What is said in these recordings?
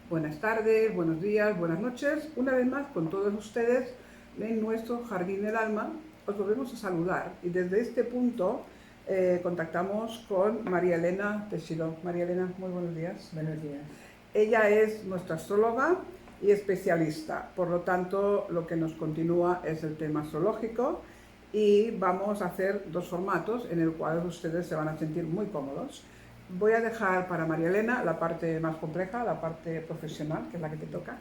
Buenas tardes, buenos días, buenas noches. Una vez más con todos ustedes en nuestro Jardín del Alma. Os volvemos a saludar y desde este punto contactamos con María Elena Teixidó. María Elena, muy buenos días. Buenos días. Ella es nuestra astróloga y especialista, por lo tanto lo que nos continúa es el tema astrológico y vamos a hacer dos formatos en el cual ustedes se van a sentir muy cómodos. Voy a dejar para María Elena la parte más compleja, la parte profesional, que es la que te toca.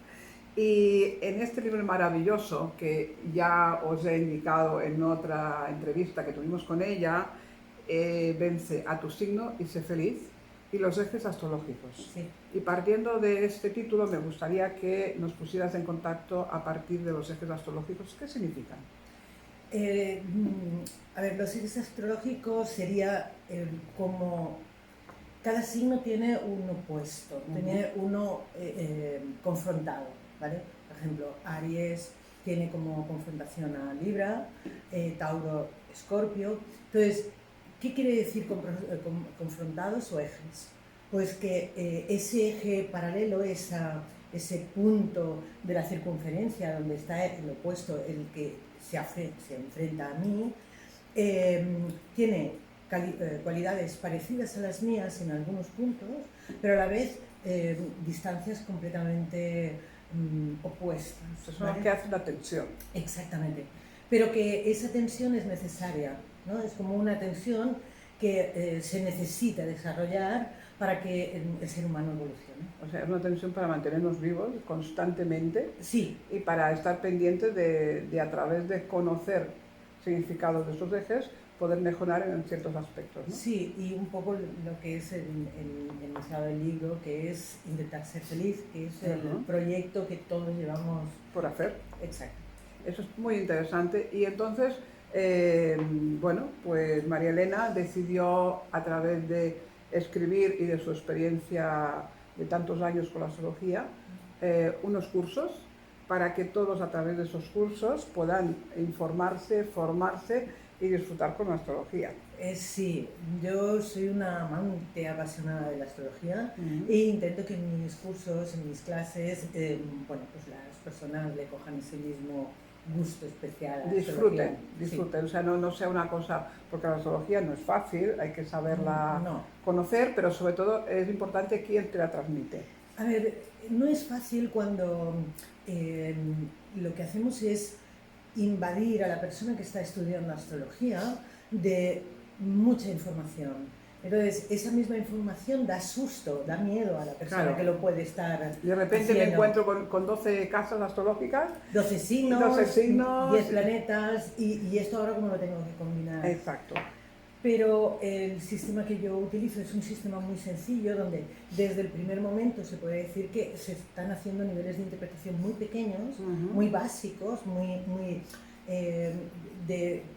Y en este libro maravilloso que ya os he indicado en otra entrevista que tuvimos con ella, Vence a tu signo y sé feliz, y los ejes astrológicos. Sí. Y partiendo de este título me gustaría que nos pusieras en contacto a partir de los ejes astrológicos. ¿Qué significan? A ver, los ejes astrológicos sería como cada signo tiene un opuesto, tiene uno confrontado, ¿vale? Por ejemplo, Aries tiene como confrontación a Libra, Tauro, Escorpio. Entonces, ¿qué quiere decir confrontados o ejes? Pues que ese eje paralelo, ese punto de la circunferencia donde está el opuesto, el que se enfrenta a mí, tiene cualidades parecidas a las mías en algunos puntos, pero a la vez distancias completamente opuestas. Eso es lo que hace la tensión. Exactamente. Pero que esa tensión es necesaria, ¿no? Es como una tensión que se necesita desarrollar para que el ser humano evolucione. O sea, es una tensión para mantenernos vivos constantemente. Sí. Y para estar pendientes de a través de conocer significados de estos ejes, poder mejorar en ciertos aspectos, ¿no? Sí, y un poco lo que es el enunciado del libro, que es intentar ser feliz, que es el proyecto que todos llevamos por hacer. Exacto. Eso es muy interesante. Y entonces, bueno, pues María Elena decidió, a través de escribir y de su experiencia de tantos años con la astrología, unos cursos para que todos a través de esos cursos puedan informarse, formarse y disfrutar con la astrología. Sí, yo soy una amante apasionada de la astrología e intento que en mis cursos, en mis clases, bueno, pues las personas le cojan ese mismo gusto especial. Disfruten, sí. O sea, no sea una cosa, porque la astrología no es fácil, hay que saberla conocer, pero sobre todo es importante quién te la transmite. A ver, no es fácil cuando lo que hacemos es invadir a la persona que está estudiando astrología de mucha información. Entonces, esa misma información da susto, da miedo a la persona que lo puede estar de repente haciendo. Me encuentro con 12 casas astrológicas, 12 signos, 10 planetas, y esto ahora cómo lo tengo que combinar. Exacto. Pero el sistema que yo utilizo es un sistema muy sencillo, donde desde el primer momento se puede decir que se están haciendo niveles de interpretación muy pequeños, muy básicos,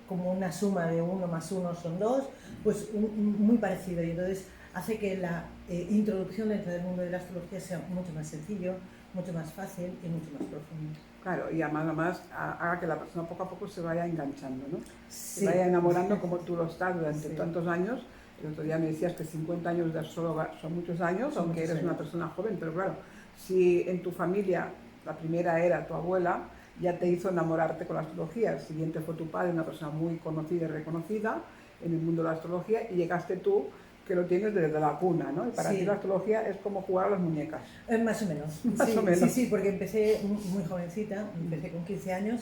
como una suma de 1 más 1 son 2, pues muy parecido. Y entonces hace que la introducción dentro del mundo de la astrología sea mucho más sencillo, mucho más fácil y mucho más profundo. Claro, y además haga que la persona poco a poco se vaya enganchando, ¿no? Sí. Se vaya enamorando como tú lo estás durante tantos años. El otro día me decías que 50 años de astróloga son muchos años, aunque eres una persona joven, pero claro, si en tu familia la primera era tu abuela, ya te hizo enamorarte con la astrología, el siguiente fue tu padre, una persona muy conocida y reconocida en el mundo de la astrología, y llegaste tú, que lo tienes desde la cuna, ¿no? Y para ti la astrología es como jugar a las muñecas. Más o menos. Sí, porque empecé muy jovencita, empecé con 15 años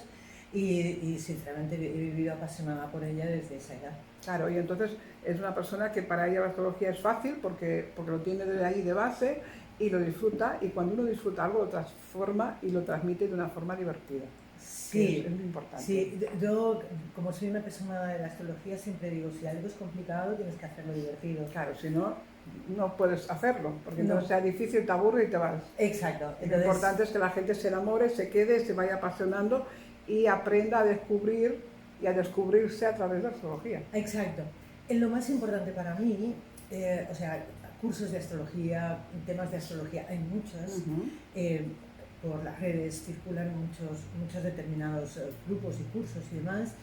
y sinceramente he vivido apasionada por ella desde esa edad. Claro, y entonces es una persona que para ella la astrología es fácil porque lo tiene desde ahí de base y lo disfruta, y cuando uno disfruta algo lo transforma y lo transmite de una forma divertida. Sí, es muy importante. Sí, yo como soy una persona de la astrología siempre digo, si algo es complicado tienes que hacerlo divertido. Claro, si no, no puedes hacerlo, porque no sea difícil, te aburre y te vas. Exacto. Entonces, lo importante es que la gente se enamore, se quede, se vaya apasionando y aprenda a descubrir y a descubrirse a través de la astrología. Exacto. Lo más importante para mí, o sea, cursos de astrología, temas de astrología, hay muchos. Por las redes circulan muchos determinados grupos y cursos y demás.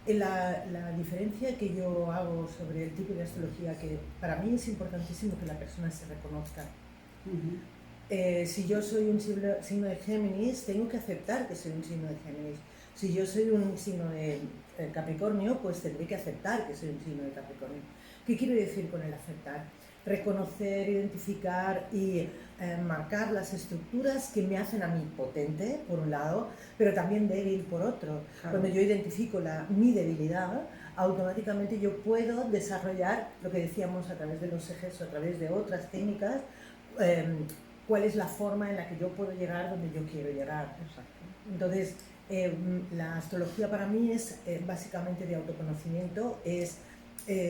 La diferencia que yo hago sobre el tipo de astrología, que para mí es importantísimo que la persona se reconozca, Si yo soy un signo de Géminis, tengo que aceptar que soy un signo de Géminis. Si yo soy un signo de Capricornio, pues tendré que aceptar que soy un signo de Capricornio. ¿Qué quiero decir con el aceptar? Reconocer, identificar y marcar las estructuras que me hacen a mí potente, por un lado, pero también débil, por otro. Claro. Cuando yo identifico mi debilidad, automáticamente yo puedo desarrollar lo que decíamos a través de los ejes o a través de otras técnicas, cuál es la forma en la que yo puedo llegar donde yo quiero llegar. Exacto. Entonces, la astrología para mí es básicamente de autoconocimiento, es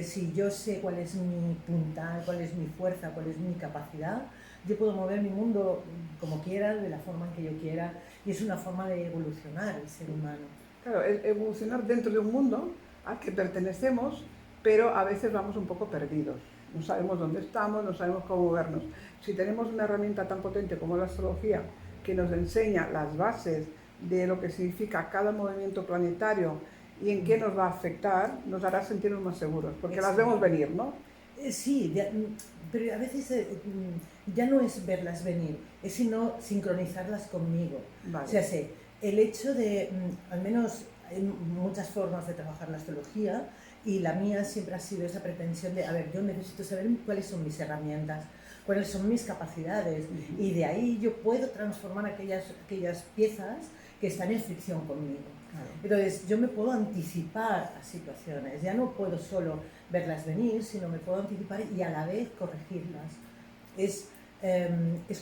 si yo sé cuál es mi puntal, cuál es mi fuerza, cuál es mi capacidad, yo puedo mover mi mundo como quiera, de la forma en que yo quiera, y es una forma de evolucionar el ser humano. Claro, evolucionar dentro de un mundo al que pertenecemos, pero a veces vamos un poco perdidos. No sabemos dónde estamos, no sabemos cómo movernos. Si tenemos una herramienta tan potente como la astrología, que nos enseña las bases de lo que significa cada movimiento planetario y en qué nos va a afectar, nos hará sentirnos más seguros, porque las vemos venir, ¿no? Sí, pero a veces ya no es verlas venir, es sino sincronizarlas conmigo. Vale. O sea, el hecho de, al menos hay muchas formas de trabajar la astrología, y la mía siempre ha sido esa pretensión de, a ver, yo necesito saber cuáles son mis herramientas, cuáles son mis capacidades, y de ahí yo puedo transformar aquellas piezas que están en fricción conmigo. Claro. Entonces yo me puedo anticipar a situaciones, ya no puedo solo verlas venir, sino me puedo anticipar y a la vez corregirlas. Es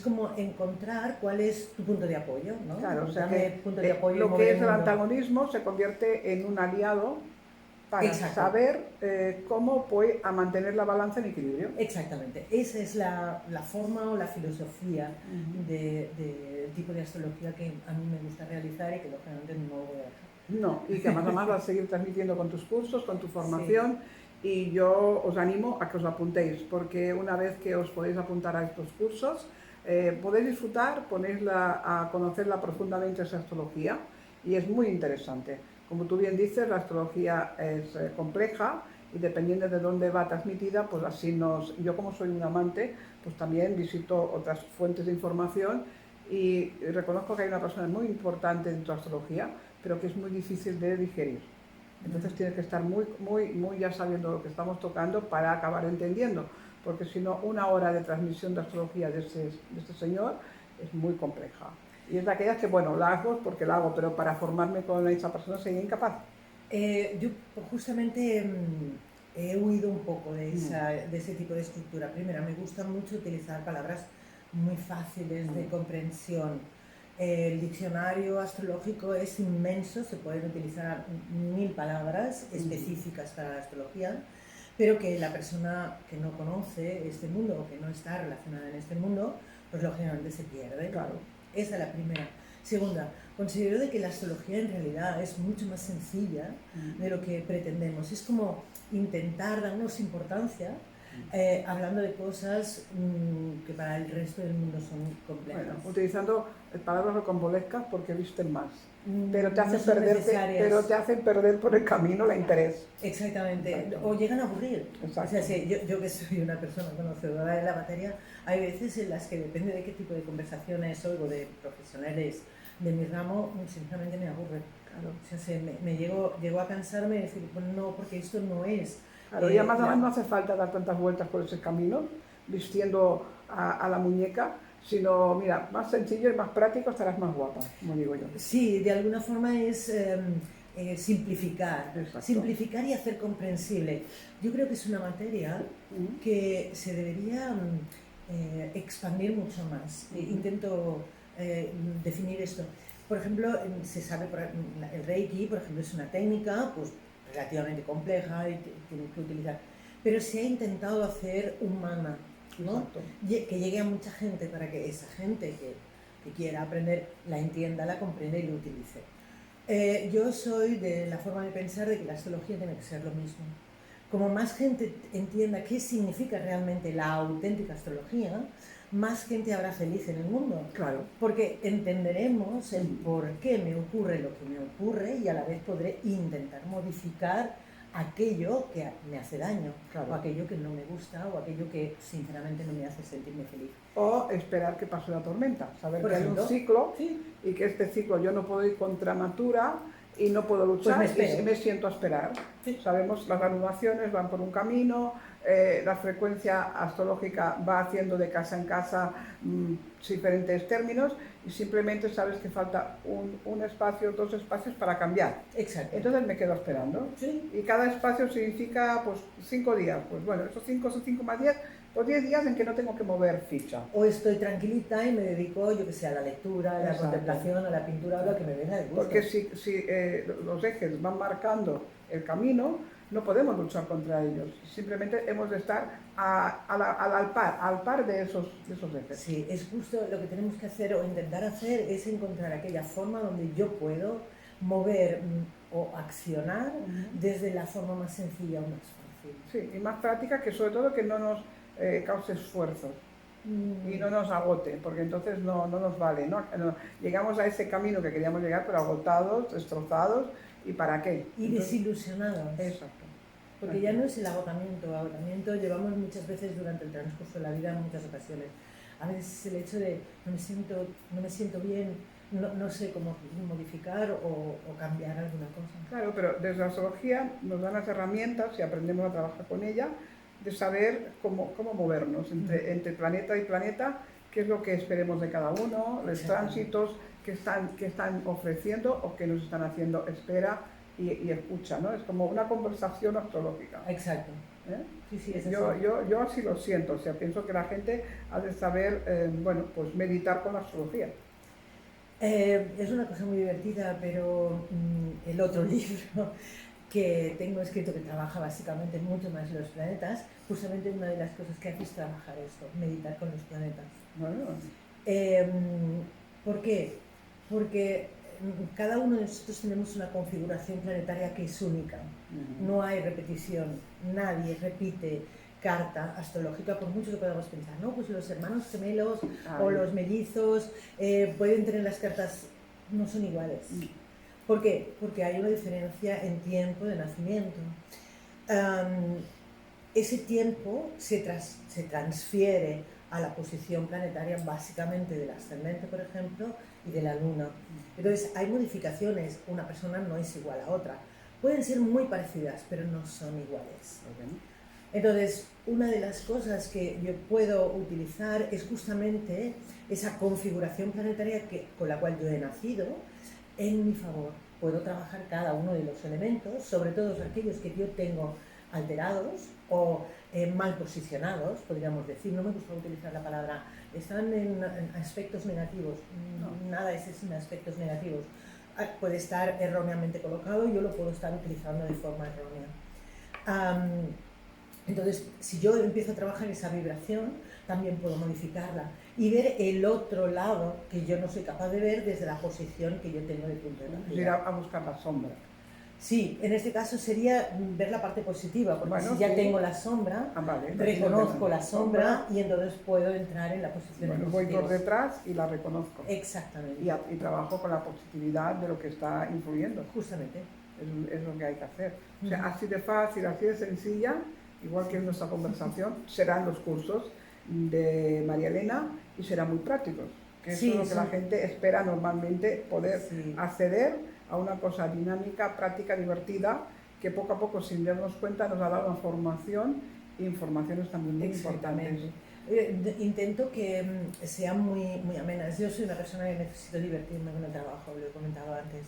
como encontrar cuál es tu punto de apoyo, ¿no? Claro, o sea que punto de apoyo lo que es el antagonismo se convierte en un aliado para Exacto. saber cómo voy a mantener la balanza en equilibrio. Exactamente, esa es la forma o la filosofía del tipo de astrología que a mí me gusta realizar y que lógicamente no voy a dejar. No, y que además vas a seguir transmitiendo con tus cursos, con tu formación, sí. Y yo os animo a que os apuntéis, porque una vez que os podéis apuntar a estos cursos, podéis disfrutar, ponéis a conocerla profundamente esa astrología, y es muy interesante. Como tú bien dices, la astrología es compleja y dependiendo de dónde va transmitida, pues así yo como soy un amante, pues también visito otras fuentes de información y reconozco que hay una persona muy importante en tu astrología, pero que es muy difícil de digerir. Entonces tienes que estar muy ya sabiendo lo que estamos tocando para acabar entendiendo, porque si no, una hora de transmisión de astrología de este señor es muy compleja. Y es de aquellas que, bueno, la hago porque la hago, pero para formarme con esa persona sería incapaz. Yo justamente he huido un poco de ese tipo de estructura. Primero, me gusta mucho utilizar palabras muy fáciles de comprensión. El diccionario astrológico es inmenso, se pueden utilizar 1000 palabras específicas para la astrología, pero que la persona que no conoce este mundo o que no está relacionada en este mundo, pues lógicamente se pierde. Claro. Esa es la primera. Segunda, considero de que la astrología en realidad es mucho más sencilla de lo que pretendemos. Es como intentar darnos importancia hablando de cosas que para el resto del mundo son complejas. Bueno, utilizando palabras rocambolescas porque visten más, pero te hacen perder por el camino el interés. Exactamente. Exacto. O llegan a aburrir. Exacto. O sea, yo que soy una persona conocedora de la materia, hay veces en las que depende de qué tipo de conversaciones oigo de profesionales de mi ramo, sinceramente me aburre. Claro. O sea, llego a cansarme y decir, bueno, no, porque esto no es. Claro, y además no hace falta dar tantas vueltas por ese camino, vistiendo a la muñeca, sino, mira, más sencillo y más práctico, estarás más guapa, como digo yo. Sí, de alguna forma es simplificar. Exacto. Simplificar y hacer comprensible. Yo creo que es una materia que se debería expandir mucho más. Intento definir esto. Por ejemplo, se sabe, el Reiki, por ejemplo, es una técnica pues, relativamente compleja y tiene que utilizar, pero se ha intentado hacer humana, ¿no? Que llegue a mucha gente para que esa gente que quiera aprender la entienda, la comprenda y lo utilice. Yo soy de la forma de pensar de que la astrología tiene que ser lo mismo. Como más gente entienda qué significa realmente la auténtica astrología, más gente habrá feliz en el mundo. Claro. Porque entenderemos el por qué me ocurre lo que me ocurre y a la vez podré intentar modificar aquello que me hace daño, Claro. o aquello que no me gusta, o aquello que sinceramente no me hace sentirme feliz. O esperar que pase la tormenta, saber Por que hay ejemplo, un ciclo sí, y que este ciclo yo no puedo ir contra natura y no puedo luchar Pues me espero. y me siento a esperar. Sí. Sabemos las alunaciones van por un camino, la frecuencia astrológica va haciendo de casa en casa diferentes términos y simplemente sabes que falta un espacio, 2 espacios para cambiar. Exacto. Entonces me quedo esperando. Sí. Y cada espacio significa pues 5 días. Pues bueno, esos 5 son 5 más 10, pues 10 días en que no tengo que mover ficha. O estoy tranquilita y me dedico, yo que sé, a la lectura, a la Exacto. contemplación, a la pintura, a lo que me venga de gusto. Porque si los ejes van marcando el camino, no podemos luchar contra ellos. Simplemente hemos de estar al par de esos ejes. Sí, es justo lo que tenemos que hacer o intentar hacer es encontrar aquella forma donde yo puedo mover o accionar desde la forma más sencilla o más fácil. Sí, y más práctica, que sobre todo que no nos cause esfuerzos y no nos agote, porque entonces no nos vale, ¿no? Llegamos a ese camino que queríamos llegar, pero agotados, destrozados, ¿y para qué? Y Entonces, desilusionados. exacto. Porque ya no es el agotamiento llevamos muchas veces durante el transcurso de la vida en muchas ocasiones. A veces el hecho de no me siento bien, no sé cómo modificar o cambiar alguna cosa. Claro, pero desde la astrología nos dan las herramientas, y aprendemos a trabajar con ella, de saber cómo movernos entre planeta y planeta, qué es lo que esperemos de cada uno, los tránsitos que están ofreciendo o que nos están haciendo espera y escucha, ¿no? Es como una conversación astrológica. Exacto. ¿Eh? Sí, es así. Yo así lo siento, o sea, pienso que la gente ha de saber, bueno, pues meditar con la astrología. Es una cosa muy divertida, pero el otro libro que tengo escrito, que trabaja básicamente mucho más los planetas, justamente una de las cosas que hace es trabajar esto, meditar con los planetas. Bueno. ¿Por qué? Porque cada uno de nosotros tenemos una configuración planetaria que es única. No hay repetición, nadie repite carta astrológica, por mucho que podamos pensar, ¿no? Pues los hermanos gemelos o los mellizos pueden tener las cartas, no son iguales. ¿Por qué? Porque hay una diferencia en tiempo de nacimiento. Ese tiempo se transfiere a la posición planetaria básicamente del ascendente, por ejemplo, y de la luna. Entonces hay modificaciones, una persona no es igual a otra. Pueden ser muy parecidas, pero no son iguales. Entonces, una de las cosas que yo puedo utilizar es justamente esa configuración planetaria con la cual yo he nacido en mi favor. Puedo trabajar cada uno de los elementos, sobre todo aquellos que yo tengo alterados o mal posicionados, podríamos decir. No me gusta utilizar la palabra, están en aspectos negativos. No. Nada es en aspectos negativos. Puede estar erróneamente colocado y yo lo puedo estar utilizando de forma errónea. Entonces, si yo empiezo a trabajar esa vibración, también puedo modificarla y ver el otro lado que yo no soy capaz de ver desde la posición que yo tengo de punto de partida. Ir a buscar la sombra. Sí, en este caso sería ver la parte positiva, porque si ya tengo la sombra, reconozco la sombra y entonces puedo entrar en la posición positiva. Voy por detrás y la reconozco. Exactamente. Y trabajo con la positividad de lo que está influyendo. Justamente. Es lo que hay que hacer. O sea, así de fácil, así de sencilla, igual que en nuestra conversación, serán los cursos de María Elena y serán muy prácticos, que eso es lo que la gente espera normalmente, poder acceder a una cosa dinámica, práctica, divertida, que poco a poco, sin darnos cuenta, nos ha dado una formación e informaciones también muy importantes. Intento que sean muy amenas. Yo soy una persona que necesito divertirme con el trabajo, lo he comentado antes.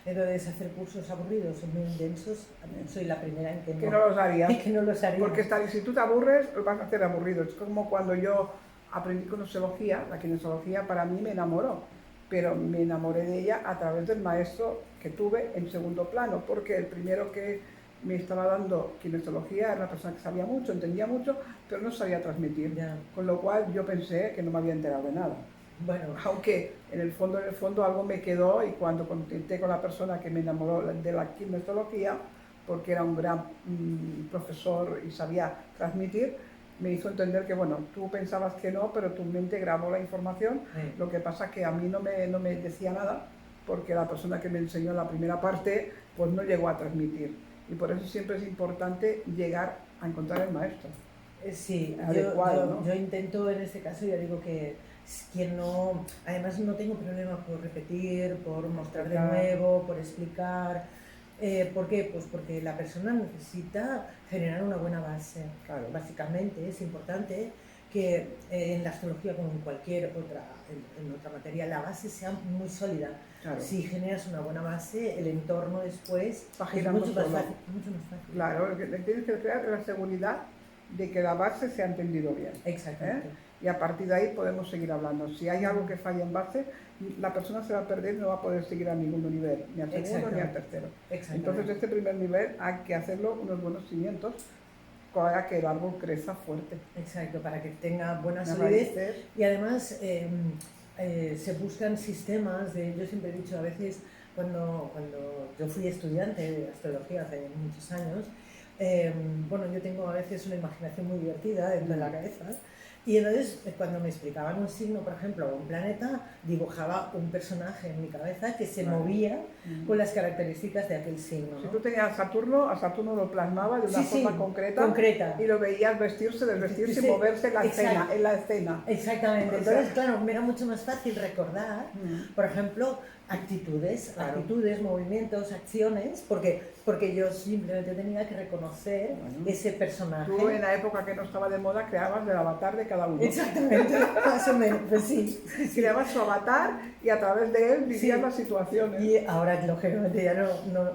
Entonces, hacer cursos aburridos o muy intensos, soy la primera en que no los haría. Que no los haría. Porque si tú te aburres, lo vas a hacer aburrido. Es como cuando yo aprendí kinesiología. La kinesiología para mí me enamoró, pero me enamoré de ella a través del maestro que tuve en segundo plano, porque el primero que me estaba dando kinesiología era una persona que sabía mucho, entendía mucho, pero no sabía transmitir. Con lo cual yo pensé que no me había enterado de nada. Bueno, aunque en el fondo algo me quedó, y cuando contacté con la persona que me enamoró de la kinesiología, porque era un gran profesor y sabía transmitir, me hizo entender que, bueno, tú pensabas que no, pero tu mente grabó la información. Lo que pasa es que a mí no me decía nada, porque la persona que me enseñó la primera parte, pues no llegó a transmitir. y por eso siempre es importante llegar a encontrar el maestro. Sí, adecuado, ¿no? yo intento en este caso, ya digo que quien no, además no tengo problema por repetir, por mostrar de nuevo, por explicar. ¿Por qué? Pues porque la persona necesita generar una buena base. Claro. Básicamente es importante que en la astrología, como en cualquier otra, en otra materia, la base sea muy sólida. Claro. Si generas una buena base, el entorno después Página es mucho más fácil. Claro, tienes que crear la seguridad de que la base se ha entendido bien. Exactamente. Y a partir de ahí podemos seguir hablando. Si hay algo que falla en base, la persona se va a perder y no va a poder seguir a ningún nivel, ni al segundo ni al tercero. Entonces este primer nivel hay que hacerlo unos buenos cimientos para que el árbol crezca fuerte. Exacto, para que tenga buena solidez. Y además se buscan sistemas yo siempre he dicho a veces, cuando yo fui estudiante de astrología hace muchos años, bueno, yo tengo a veces una imaginación muy divertida dentro de la cabeza, y entonces cuando me explicaban un signo, por ejemplo, o un planeta, dibujaba un personaje en mi cabeza que se movía con las características de aquel signo, ¿no? Si tú tenías a Saturno lo plasmaba de una forma concreta y lo veías vestirse, desvestirse y moverse en la escena. Exactamente. Entonces, claro, me era mucho más fácil recordar, por ejemplo, actitudes, movimientos, acciones, porque yo simplemente tenía que reconocer ese personaje. Tú en la época que no estaba de moda creabas el avatar de cada uno. Exactamente, más o menos, pues sí. Creabas su avatar y a través de él vivías las situaciones. Y ahora, lógicamente, ya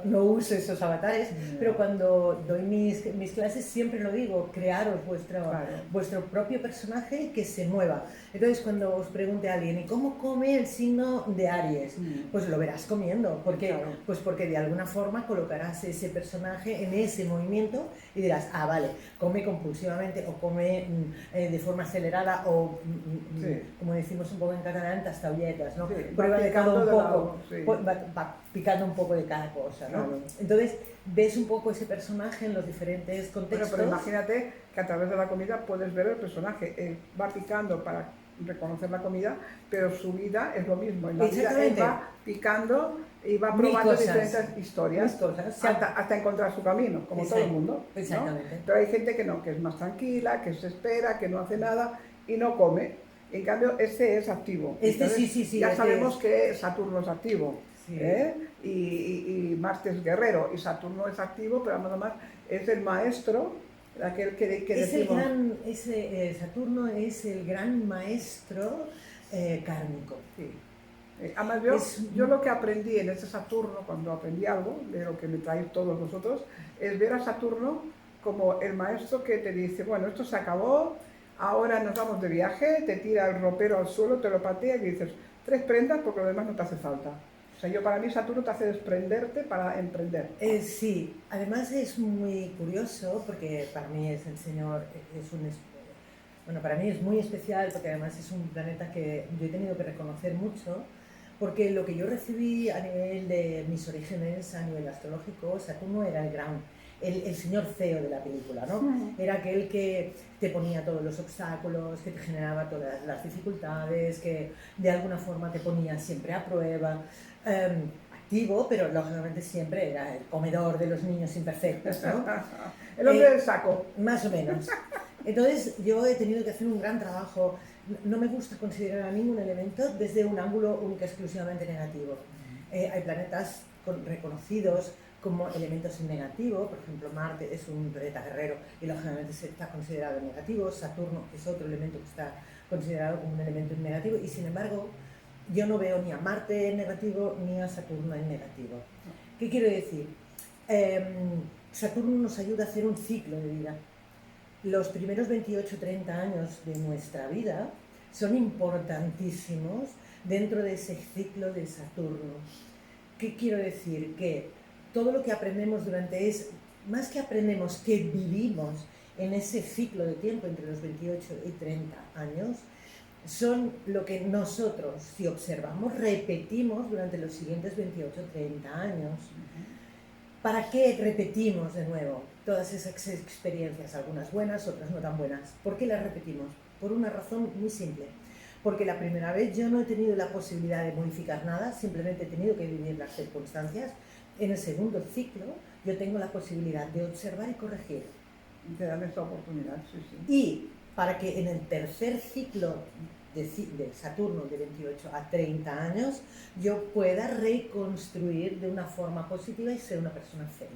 no uso esos avatares, pero cuando doy mis clases siempre lo digo, crearos vuestro propio personaje que se mueva. Entonces, cuando os pregunte a alguien, ¿y cómo come el signo de Aries? Pues lo verás comiendo, porque de alguna forma colocarás ese personaje en ese movimiento y dirás, ah, vale, come compulsivamente o come de forma acelerada o, como decimos un poco en catalán, tastaulletas, ¿no? Prueba de cada un poco, va picando un poco de cada cosa, ¿no? Claro. Entonces, ves un poco ese personaje en los diferentes contextos. Pero imagínate que a través de la comida puedes ver el personaje, va picando para reconocer la comida, pero su vida es lo mismo. En la vida él va picando y va probando diferentes historias hasta encontrar su camino, como todo el mundo, ¿no? Pero hay gente que no, que es más tranquila, que se espera, que no hace nada y no come. En cambio, este es activo. Entonces, ya sabemos que Saturno es activo. Y Marte es guerrero y Saturno es activo, pero además es el maestro, aquel que decimos... Saturno es el gran maestro kármico. Además yo lo que aprendí en ese Saturno, cuando aprendí algo, de lo que me traéis todos vosotros, es ver a Saturno como el maestro que te dice, bueno, esto se acabó, ahora nos vamos de viaje, te tira el ropero al suelo, te lo patea y dices, 3 prendas porque lo demás no te hace falta. O sea, para mí Saturno te hace desprenderte para emprender. Sí, además es muy curioso porque para mí es el señor, para mí es muy especial porque además es un planeta que yo he tenido que reconocer mucho, porque lo que yo recibí a nivel de mis orígenes, a nivel astrológico, Saturno era el señor feo de la película, ¿no? Era aquel que te ponía todos los obstáculos, que te generaba todas las dificultades, que de alguna forma te ponía siempre a prueba. Activo, pero lógicamente siempre era el comedor de los niños imperfectos, ¿no? El hombre del saco. Más o menos. Entonces yo he tenido que hacer un gran trabajo. No me gusta considerar a ningún elemento desde un ángulo único exclusivamente negativo. Hay planetas reconocidos como elementos en negativo, por ejemplo Marte es un planeta guerrero y lógicamente está considerado en negativo, Saturno es otro elemento que está considerado como un elemento en negativo y sin embargo yo no veo ni a Marte en negativo ni a Saturno en negativo. ¿Qué quiero decir? Saturno nos ayuda a hacer un ciclo de vida. Los primeros 28-30 años de nuestra vida son importantísimos dentro de ese ciclo de Saturno. ¿Qué quiero decir? Que todo lo que aprendemos más que aprendemos, que vivimos en ese ciclo de tiempo entre los 28 y 30 años, son lo que nosotros, si observamos, repetimos durante los siguientes 28-30 años. ¿Para qué repetimos de nuevo todas esas experiencias? Algunas buenas, otras no tan buenas. ¿Por qué las repetimos? Por una razón muy simple. Porque la primera vez yo no he tenido la posibilidad de modificar nada, simplemente he tenido que vivir las circunstancias, en el segundo ciclo yo tengo la posibilidad de observar y corregir. Te dan esta oportunidad, sí, sí. Y para que en el tercer ciclo de Saturno de 28 a 30 años yo pueda reconstruir de una forma positiva y ser una persona feliz.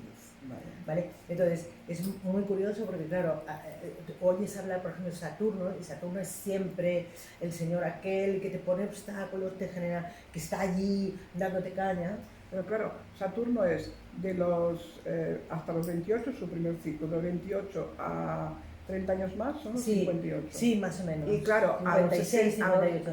¿Vale? Entonces es muy curioso porque claro, oyes hablar por ejemplo de Saturno, y Saturno es siempre el señor aquel que te pone obstáculos, te genera, que está allí dándote caña. Pero claro, Saturno es de los hasta los 28 su primer ciclo, de los 28 a 30 años más son los 58. Sí, más o menos. Y claro, 56,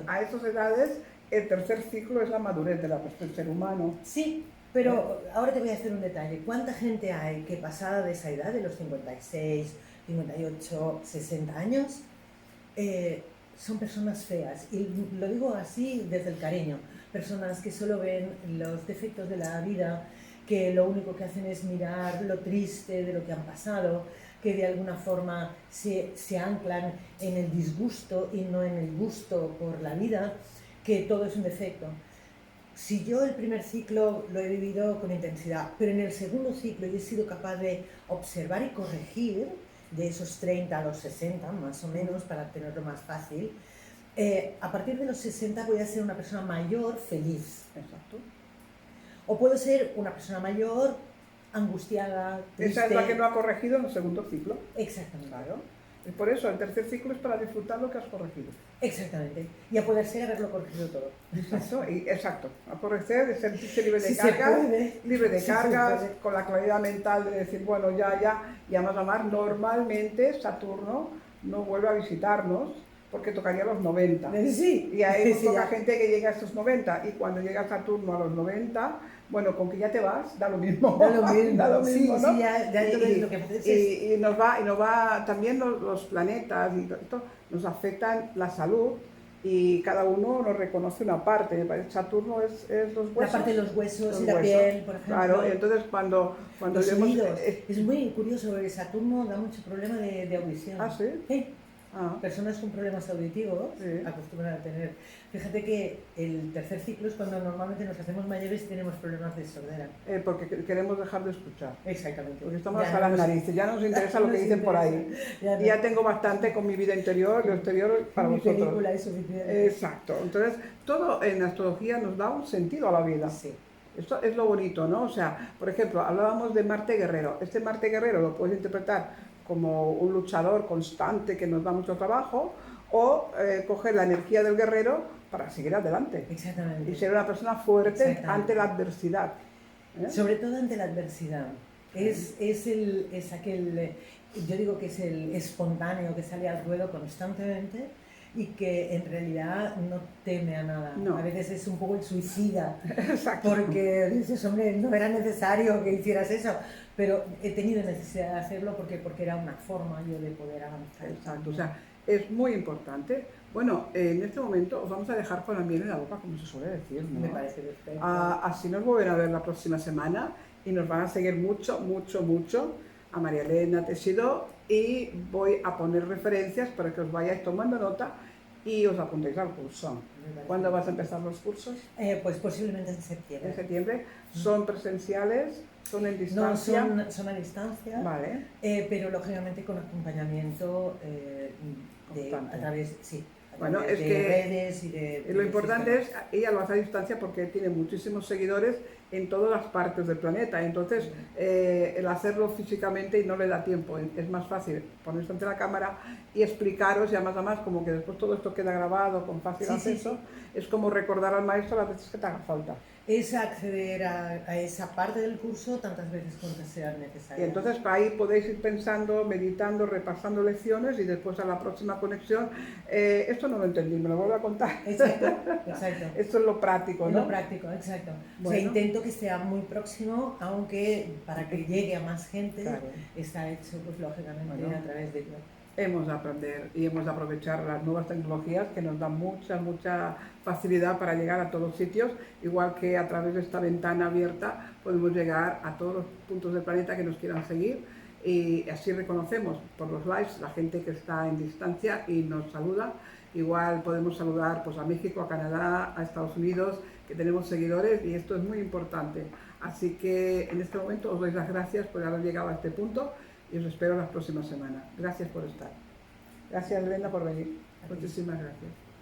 a esas edades el tercer ciclo es la madurez del ser humano. Sí, pero ahora te voy a hacer un detalle. ¿Cuánta gente hay que pasada de esa edad, de los 56, 58, 60 años, son personas feas? Y lo digo así desde el cariño. Personas que solo ven los defectos de la vida, que lo único que hacen es mirar lo triste de lo que han pasado, que de alguna forma se anclan en el disgusto y no en el gusto por la vida, que todo es un defecto. Si yo el primer ciclo lo he vivido con intensidad, pero en el segundo ciclo yo he sido capaz de observar y corregir de esos 30 a los 60, más o menos, para tenerlo más fácil, a partir de los 60 voy a ser una persona mayor feliz. Exacto. O puedo ser una persona mayor angustiada, triste. Esa es la que no ha corregido en el segundo ciclo. Exactamente. Claro. Y por eso el tercer ciclo es para disfrutar lo que has corregido. Exactamente. Y a poder ser haberlo corregido todo. Exacto. A corregir, de sentirse libre de cargas, con la claridad mental de decir, bueno, ya. Y además, normalmente Saturno no vuelve a visitarnos porque tocaría los 90. Sí. Y hay poca gente que llega a estos 90. Y cuando llega Saturno a los 90, bueno, con que ya te vas, da lo mismo. Da lo mismo, sí, ¿no? Sí, ya entonces lo que haces y nos va, también los planetas y esto nos afectan la salud y cada uno nos reconoce una parte. Me parece Saturno es los huesos. La parte de los huesos y la piel, por ejemplo. Claro, entonces cuando los oídos. Es muy curioso porque Saturno da mucho problema de audición. ¿Ah, sí? Sí. Personas con problemas auditivos acostumbran a tener. Fíjate que el tercer ciclo es cuando normalmente nos hacemos mayores y tenemos problemas de sordera. Porque queremos dejar de escuchar. Exactamente. Porque estamos hasta las narices, ya no nos interesa lo que dicen por ahí. Y ya tengo bastante con mi vida interior, lo exterior para vosotros. Mi película es suficiente. Exacto. Entonces, todo en astrología nos da un sentido a la vida. Sí. Esto es lo bonito, ¿no? O sea, por ejemplo, hablábamos de Marte Guerrero. Este Marte Guerrero lo puedes interpretar como un luchador constante que nos da mucho trabajo, o coger la energía del guerrero para seguir adelante. Exactamente. Y ser una persona fuerte ante la adversidad. Sobre todo ante la adversidad. Es aquel, yo digo que es el espontáneo que sale al ruedo constantemente y que en realidad no teme a nada. No. A veces es un poco el suicida. Exacto. Porque dices, hombre, no era necesario que hicieras eso, pero he tenido necesidad de hacerlo porque era una forma yo de poder avanzar. Exacto, o sea, es muy importante. Bueno, en este momento os vamos a dejar con la miel en la boca, como se suele decir, ¿no? Me parece perfecto. Así nos volverán a ver la próxima semana y nos van a seguir mucho a María Elena Teixidó, y voy a poner referencias para que os vayáis tomando nota y os apuntéis al curso. ¿Cuándo vas a empezar los cursos? Pues posiblemente en septiembre. En septiembre. ¿Son presenciales? ¿Son en distancia? No, son a distancia, vale. Pero lógicamente con acompañamiento a través, bueno, de redes y de... Lo importante es, ella lo hace a distancia porque tiene muchísimos seguidores en todas las partes del planeta, entonces el hacerlo físicamente y no le da tiempo, es más fácil ponerse ante la cámara y explicaros, y además como que después todo esto queda grabado con fácil acceso, es como recordar al maestro las veces que te haga falta. Es acceder a esa parte del curso tantas veces cuantas sean necesarias. Y entonces ahí podéis ir pensando, meditando, repasando lecciones y después a la próxima conexión, esto no lo entendí, me lo vuelvo a contar. Exacto. Esto es lo práctico, ¿no? Lo práctico, exacto. Bueno. O sea, intento que sea muy próximo, aunque para que llegue a más gente está hecho, pues lógicamente, a través de ello. Hemos de aprender y hemos de aprovechar las nuevas tecnologías que nos dan mucha facilidad para llegar a todos sitios, igual que a través de esta ventana abierta podemos llegar a todos los puntos del planeta que nos quieran seguir, y así reconocemos por los lives la gente que está en distancia y nos saluda. Igual podemos saludar pues, a México, a Canadá, a Estados Unidos, que tenemos seguidores, y esto es muy importante. Así que en este momento os doy las gracias por haber llegado a este punto y os espero las próximas semanas. Gracias por estar. Gracias, Brenda, por venir. Muchísimas gracias.